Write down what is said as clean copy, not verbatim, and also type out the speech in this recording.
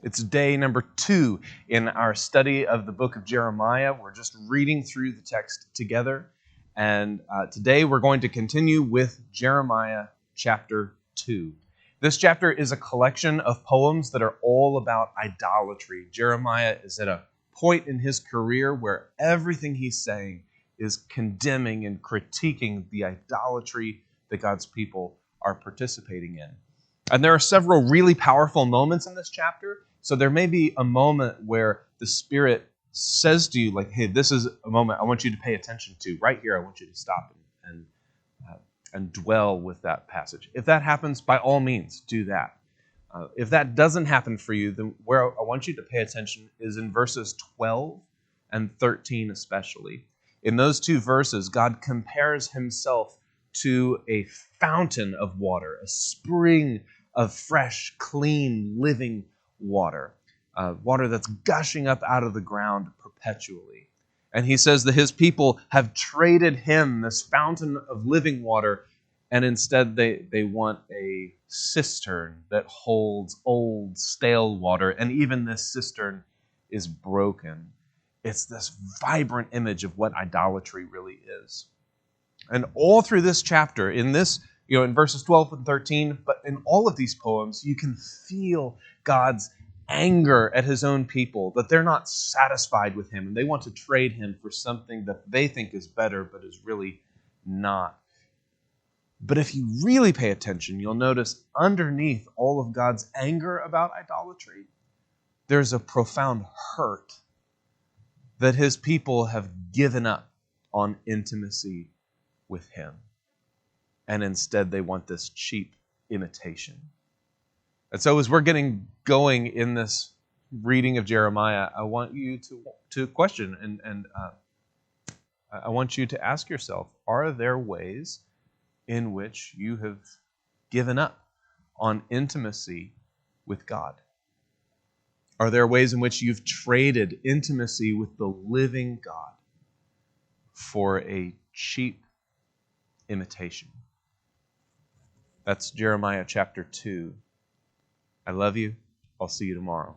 It's day number 2 in our study of the book of Jeremiah. We're just reading through the text together. And today we're going to continue with Jeremiah chapter 2. This chapter is a collection of poems that are all about idolatry. Jeremiah is at a point in his career where everything he's saying is condemning and critiquing the idolatry that God's people are participating in. And there are several really powerful moments in this chapter. So there may be a moment where the Spirit says to you, like, hey, this is a moment I want you to pay attention to. Right here, I want you to stop and dwell with that passage. If that happens, by all means, do that. If that doesn't happen for you, then where I want you to pay attention is in verses 12 and 13 especially. In those two verses, God compares himself to a fountain of water, a spring of fresh, clean, living water, water that's gushing up out of the ground perpetually. And he says that his people have traded him, this fountain of living water, and instead they want a cistern that holds old, stale water, and even this cistern is broken. It's this vibrant image of what idolatry really is. And all through this chapter, in verses 12 and 13, but in all of these poems, you can feel God's anger at his own people, that they're not satisfied with him, and they want to trade him for something that they think is better, but is really not. But if you really pay attention, you'll notice underneath all of God's anger about idolatry, there's a profound hurt that his people have given up on intimacy with him. And instead they want this cheap imitation. And so as we're getting going in this reading of Jeremiah, I want you to question and I want you to ask yourself, are there ways in which you have given up on intimacy with God? Are there ways in which you've traded intimacy with the living God for a cheap imitation? That's Jeremiah chapter 2. I love you. I'll see you tomorrow.